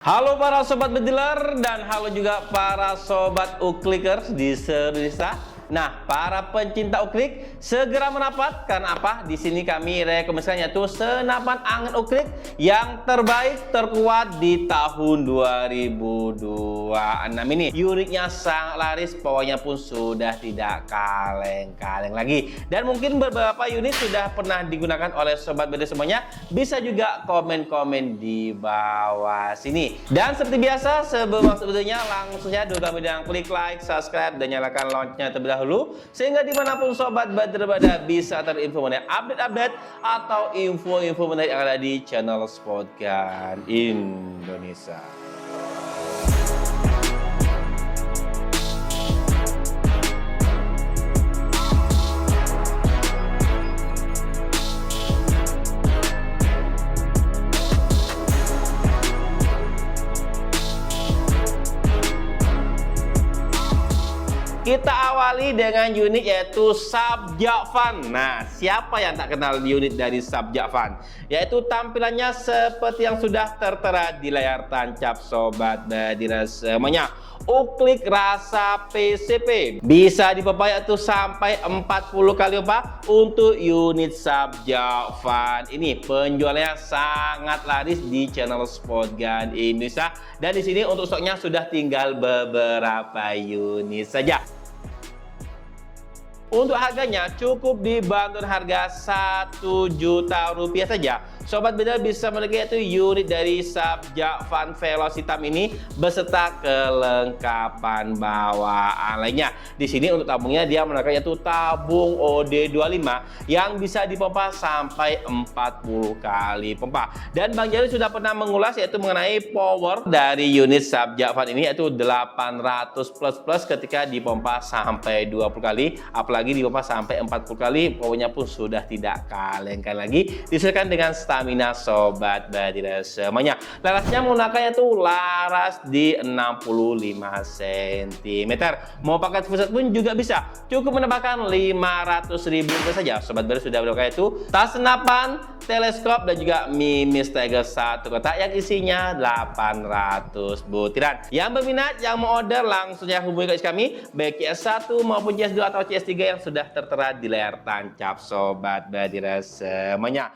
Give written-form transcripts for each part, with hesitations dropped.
Halo para sobat bediler dan halo juga para sobat uklikers di seluruh Indonesia. Nah, para pencinta uklik segera merapat karena apa? Di sini kami rekomendasikan yaitu senapan angin uklik yang terbaik terkuat di tahun 2026 ini. Unitnya sangat laris, pokoknya pun sudah tidak kaleng-kaleng lagi. Dan mungkin beberapa unit sudah pernah digunakan oleh sobat bediler semuanya. Bisa juga komen-komen di bawah sini. Dan seperti biasa, sebelum masuk videonya langsung saja dulu kami dengan klik like, subscribe, dan nyalakan loncengnya terlebih dahulu sehingga dimanapun sobat bediler berada bisa terinfo mengenai update-update atau info-info menarik yang ada di channel Spotgun Indonesia. Kita awali dengan unit yaitu Sabjak-Fan. Nah, siapa yang tak kenal unit dari Sabjak-Fan? Yaitu tampilannya seperti yang sudah tertera di layar tancap sobat bediler semuanya. Uklik rasa PCP bisa dipompa yaitu sampai 40 kali pompa untuk unit Sabjak-Fan ini. Penjualnya sangat laris di channel Spotgun Indonesia dan di sini untuk stoknya sudah tinggal beberapa unit saja. Untuk harganya cukup dibanderol harga Rp1 juta saja. Sobat bediler bisa memiliki yaitu unit dari Sabjak-Fan Veloz hitam ini beserta kelengkapan bawaan lainnya. Di sini untuk tabungnya dia menawarkan yaitu tabung OD25 yang bisa dipompa sampai 40 kali pompa. Dan Bang Jali sudah pernah mengulas yaitu mengenai power dari unit Sabjak-Fan ini yaitu 800 plus ketika dipompa sampai 20 kali, apalagi dipompa sampai 40 kali, powernya pun sudah tidak kaleng-kaleng lagi. Disesuaikan dengan stamina sobat bediler semuanya. Larasnya menggunakan itu laras di 65 cm. Mau pakai pusat pun juga bisa. Cukup menambahkan 500.000 saja. Sobat bediler sudah mendapatkan itu tas senapan, teleskop dan juga Mimis Tiger 1 kotak yang isinya 800 butiran. Yang berminat, yang mau order langsung saja hubungi kami baik CS1 maupun CS2 atau CS3 yang sudah tertera di layar tancap sobat bediler semuanya.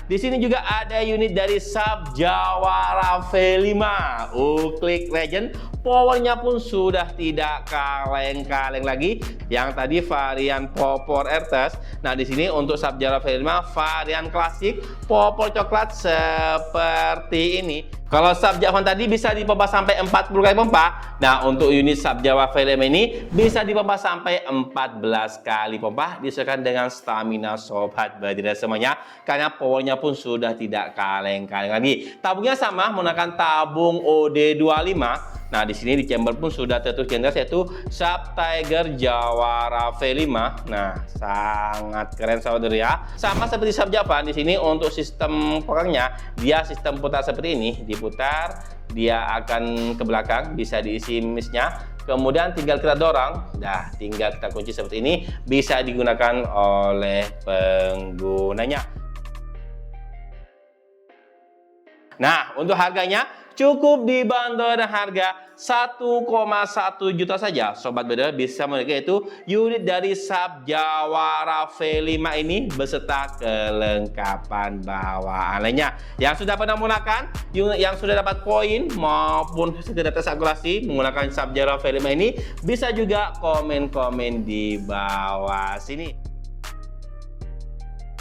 Di sini juga ada unit dari Sabjawara V5 Uklik Legend. Powernya pun sudah tidak kaleng-kaleng lagi. Yang tadi varian popor Airtest. Nah, di sini untuk Sabjawara V5 varian klasik popor coklat seperti ini. Kalau Sabjak-Fan tadi bisa dipompa sampai 40 kali pompa. Nah, untuk unit Sabjawara V5 ini bisa dipompa sampai 14 kali pompa. Disesuaikan dengan stamina sobat bediler semuanya. Karena powernya pun sudah tidak kaleng-kaleng lagi. Tabungnya sama menggunakan tabung OD25. Nah, di sini di chamber pun sudah tertulis jelas yaitu Sub Tiger Jawara V5. Nah, sangat keren saudara ya. Sama seperti Sabjak-Fan di sini untuk sistem pokoknya dia sistem putar seperti ini, diputar, dia akan ke belakang, bisa diisi misnya. Kemudian tinggal kita dorong, nah tinggal kita kunci seperti ini, bisa digunakan oleh penggunanya. Nah, untuk harganya cukup dibanderol dengan harga Rp1,1 juta saja. Sobat bediler bisa memiliki yaitu unit dari Sabjawara V5 ini beserta kelengkapan bawaan lainnya. Yang sudah pernah menggunakan, yang sudah dapat poin maupun sekedar tes akurasi menggunakan Sabjawara V5 ini bisa juga komen-komen di bawah sini.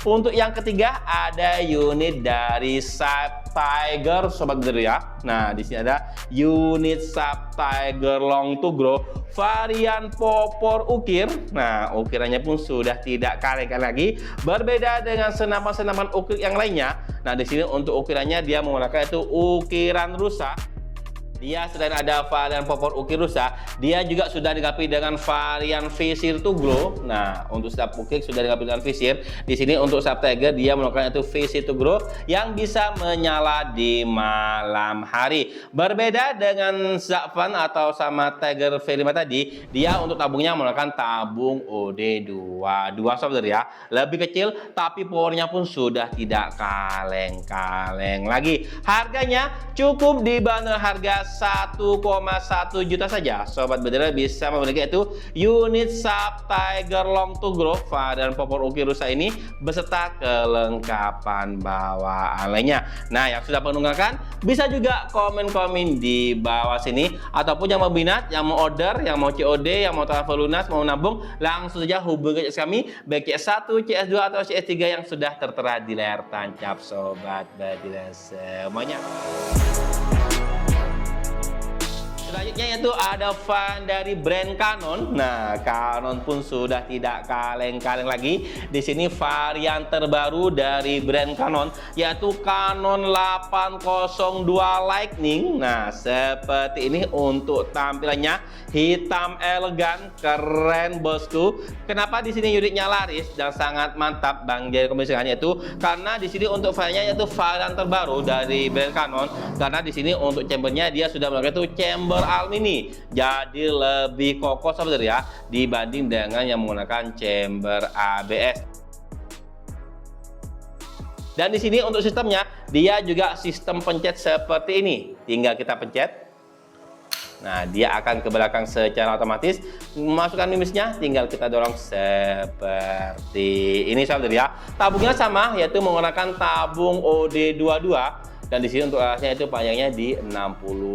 Untuk yang ketiga ada unit dari Sub Tiger sobat bediler ya. Nah, di sini ada unit Sub Tiger Long to Grow varian popor ukir. Nah, ukirannya pun sudah tidak kaleng-kaleng lagi. Berbeda dengan senapan-senapan ukir yang lainnya. Nah, di sini untuk ukirannya dia menggunakan itu ukiran rusak. Dia selain ada varian popor ukir rusa, dia juga sudah dilengkapi dengan varian visir to glow. Nah, untuk sub ukir sudah dilengkapi dengan visir. Di sini untuk sub tiger dia menggunakan itu visir to glow yang bisa menyala di malam hari. Berbeda dengan sub fun atau sama tiger V5 tadi, dia untuk tabungnya menggunakan tabung OD2 sobat ya. Lebih kecil tapi powernya pun sudah tidak kaleng-kaleng lagi. Harganya cukup dibanderol harga 1,1 juta saja. Sobat Bedil bisa memiliki itu unit sub tiger long to grow varian popor ukir rusa ini beserta kelengkapan bawaan lainnya. Nah, yang sudah menunggankan bisa juga komen-komen di bawah sini, ataupun yang mau minat, yang mau order, yang mau COD, yang mau transfer lunas, mau nabung, langsung saja hubungi CS kami baik CS1, CS2 atau CS3 yang sudah tertera di layar tancap Sobat Bedil semuanya. Selanjutnya yaitu ada fan dari brand Canon. Nah, Canon pun sudah tidak kaleng-kaleng lagi. Di sini varian terbaru dari brand Canon yaitu Canon 802 Lightning. Nah, seperti ini untuk tampilannya, hitam elegan, keren bosku. Kenapa di sini unitnya laris dan sangat mantap Bang Jaya komunikasikannya itu karena di sini untuk filenya yaitu varian terbaru dari brand Canon. Karena di sini untuk chambernya dia sudah menggunakan itu chamber alumini, jadi lebih kokoh saudara ya dibanding dengan yang menggunakan chamber ABS. Dan di sini untuk sistemnya dia juga sistem pencet seperti ini, tinggal kita pencet. Nah, dia akan ke belakang secara otomatis. Masukkan mimisnya, tinggal kita dorong seperti ini saudara ya. Tabungnya sama, yaitu menggunakan tabung OD22. Dan di sini untuk alasnya itu panjangnya di 60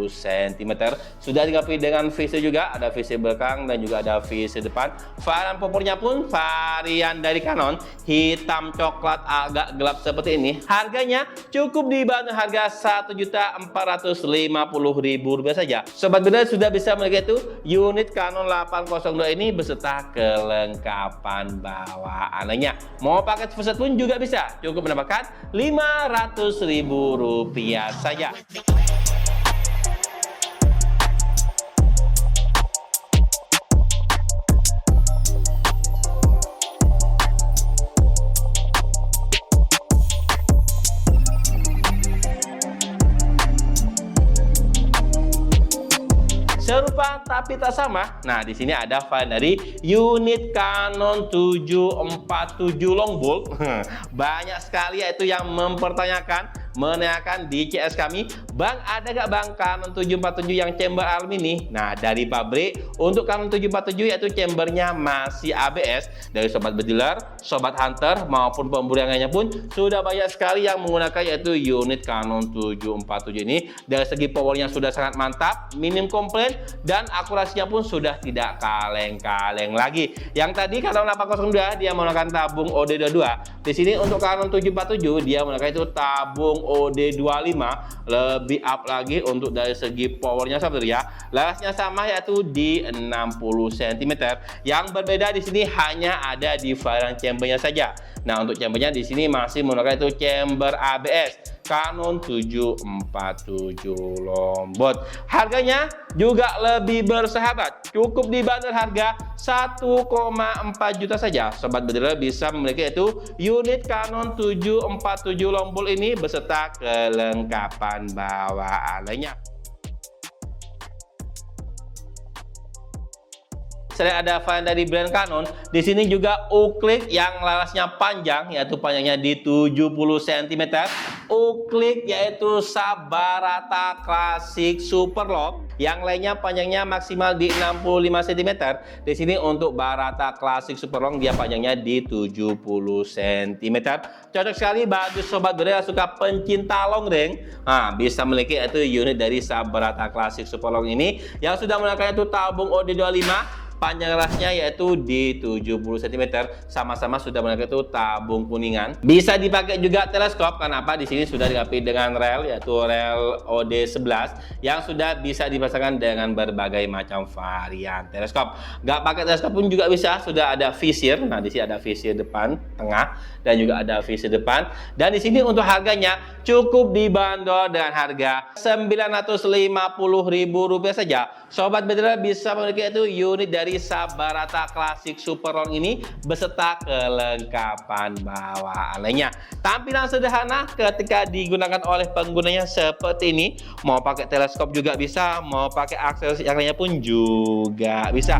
cm. Sudah dilengkapi dengan visir juga, ada visir belakang dan juga ada visir depan. Varian popornya pun varian dari Canon, hitam coklat agak gelap seperti ini. Harganya cukup dibanderol harga Rp1.450.000 saja. Sobat Bedil sudah bisa memiliki itu unit Canon 802 ini beserta kelengkapan bawaan lainnya. Mau paket full set pun juga bisa, cukup mendapatkan Rp500.000 saja. Serupa tapi tak sama. Nah, di sini ada file dari unit Canon 747 long bolt. Banyak sekali yaitu yang menanyakan di CS kami, Bang, ada gak Bang Canon 747 yang chamber alumini? Nah, dari pabrik untuk Canon 747 yaitu chambernya masih ABS. Dari Sobat Bediler, Sobat Hunter maupun pemburu yang lainnya pun sudah banyak sekali yang menggunakan yaitu unit Canon 747 ini. Dari segi powernya sudah sangat mantap, minim komplain, dan akurasinya pun sudah tidak kaleng-kaleng lagi. Yang tadi Canon 802 dia menggunakan tabung OD22. Di sini untuk Canon 747 dia menggunakan itu tabung OD25, lebih up lagi untuk dari segi powernya saudara ya. Larasnya sama yaitu di 60 cm. Yang berbeda di sini hanya ada di varian chambernya saja. Nah, untuk chambernya di sini masih menggunakan itu chamber ABS Canon 747 Lombot. Harganya juga lebih bersahabat, cukup dibanderol harga 1,4 juta saja. Sobat Bedil bisa memiliki itu unit Canon 747 Lombot ini beserta kelengkapan bawaan lainnya. Selain ada varian dari brand Canon, di sini juga uklik yang larasnya panjang, yaitu panjangnya di 70 cm. Uklik yaitu Sabarata Classic Super Long. Yang lainnya panjangnya maksimal di 65 cm. Di sini untuk Barata Classic Super Long dia panjangnya di 70 cm. Cocok sekali bagi Sobat Bedil yang suka pencinta long range. Nah, bisa memiliki itu unit dari Sabarata Classic Super Long ini yang sudah menggunakan itu tabung OD25. panjang rasnya yaitu di 70 cm, sama-sama sudah menggunakan itu tabung kuningan. Bisa dipakai juga teleskop, kenapa? Di sini sudah dilengkapi dengan rel, yaitu rel OD11 yang sudah bisa dipasangkan dengan berbagai macam varian teleskop. Nggak pakai teleskop pun juga bisa, sudah ada visir. Nah, di sini ada visir depan, tengah, dan juga ada visir depan. Dan di sini untuk harganya cukup dibanderol dengan harga Rp950.000 saja. Sobat Bedera bisa memiliki itu unit dari Sabarata Classic Super Long ini beserta kelengkapan bawaan lainnya. Tampilan sederhana ketika digunakan oleh penggunanya seperti ini. Mau pakai teleskop juga bisa, mau pakai aksesoris yang lainnya pun juga bisa.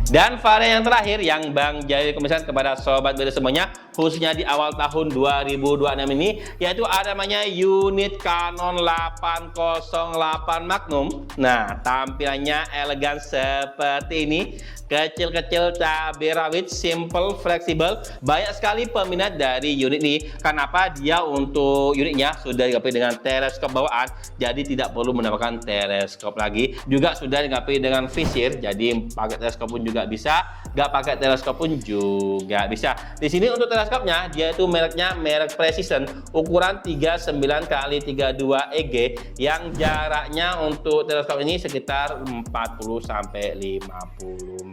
Dan varian yang terakhir yang Bang Jaya rekomendasikan kepada sobat bedera semuanya, khususnya di awal tahun 2026 ini, yaitu ada namanya unit Canon 808 Magnum. Nah, tampilannya elegan seperti ini. Kecil-kecil, cabai rawit, simple, fleksibel. Banyak sekali peminat dari unit ini. Kenapa? Dia untuk unitnya sudah dilengkapi dengan teleskop bawaan, jadi tidak perlu menambahkan teleskop lagi. Juga sudah dilengkapi dengan visir, jadi pakai teleskop pun juga bisa, nggak pakai teleskop pun juga bisa. Di sini untuk teleskopnya, dia itu mereknya merek Precision, ukuran 39x32 EG, yang jaraknya untuk teleskop ini sekitar 40-50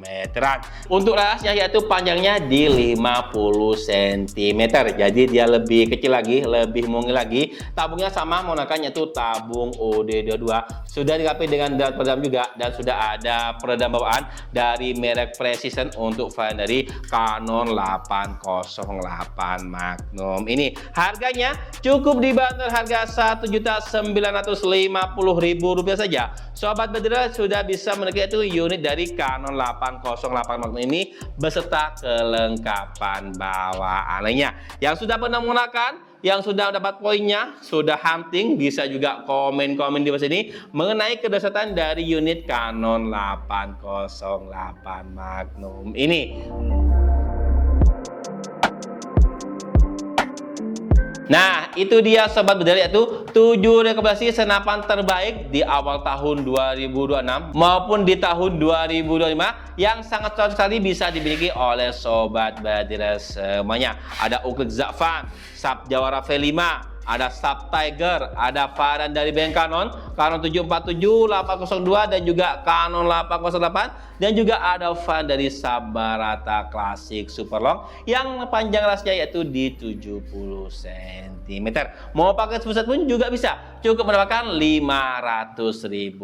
meteran. Untuk lasnya yaitu panjangnya di 50 cm, jadi dia lebih kecil lagi, lebih mungil lagi. Tabungnya sama menggunakan yaitu tabung OD22, sudah dilengkapi dengan dart peredam juga, dan sudah ada peredam bawaan dari merek Precision untuk varian dari Canon 808 Magnum ini. Harganya cukup dibanderol harga Rp1.950.000 saja. Sobat Bedera sudah bisa memiliki itu unit dari Canon 808 Magnum ini beserta kelengkapan bawaan lainnya. Yang sudah pernah menggunakan, yang sudah dapat poinnya, sudah hunting, bisa juga komen-komen di bawah sini mengenai kedahsyatan dari unit Canon 808 Magnum ini. Nah, itu dia sobat bedera, yaitu 7 rekomendasi senapan terbaik di awal tahun 2026 maupun di tahun 2025 yang sangat cocok sekali bisa dimiliki oleh sobat bedera semuanya. Ada Uclid Zafan, Sub Jawara V5, ada Sub Tiger, ada varian dari brand Canon, Canon 747, 802 dan juga Canon 808, dan juga ada varian dari Sabarata Classic Super Long yang panjang rasnya yaitu di 70 cm. Mau pakai pusat pun juga bisa, cukup mendapatkan Rp500.000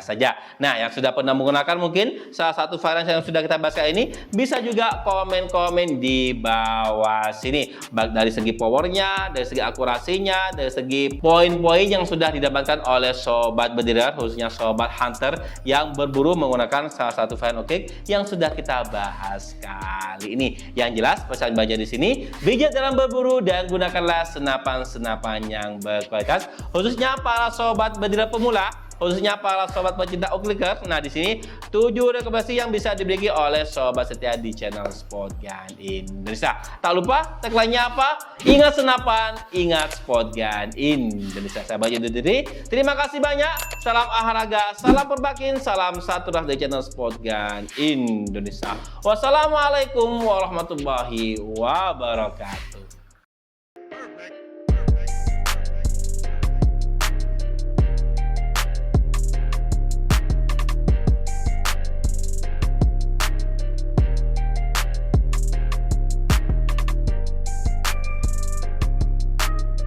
saja. Nah, yang sudah pernah menggunakan mungkin salah satu varian yang sudah kita bahas kali ini, bisa juga komen-komen di bawah sini, baik dari segi powernya, dari segi akurasinya, dari segi poin-poin yang sudah didapatkan oleh sobat bedera, khususnya sobat hunter yang berburu menggunakan salah satu varian Uclid yang sudah kita bahas kali ini. Yang jelas pesan baca di sini, bijak dalam berburu dan gunakanlah senapan-senapan yang berkualitas, khususnya para sobat bedera pemula, khususnya para sobat pecinta Uclid. Nah, di sini 7 rekomendasi yang bisa dimiliki oleh sobat setia di channel Sport Gun Indonesia. Tak lupa tagline-nya apa? Ingat senapan, ingat Sport Gun Indonesia. Saya Bayu Diri. Terima kasih banyak. Salam olahraga, salam perbakin, salam satu ras dari channel Sport Gun Indonesia. Wassalamualaikum warahmatullahi wabarakatuh.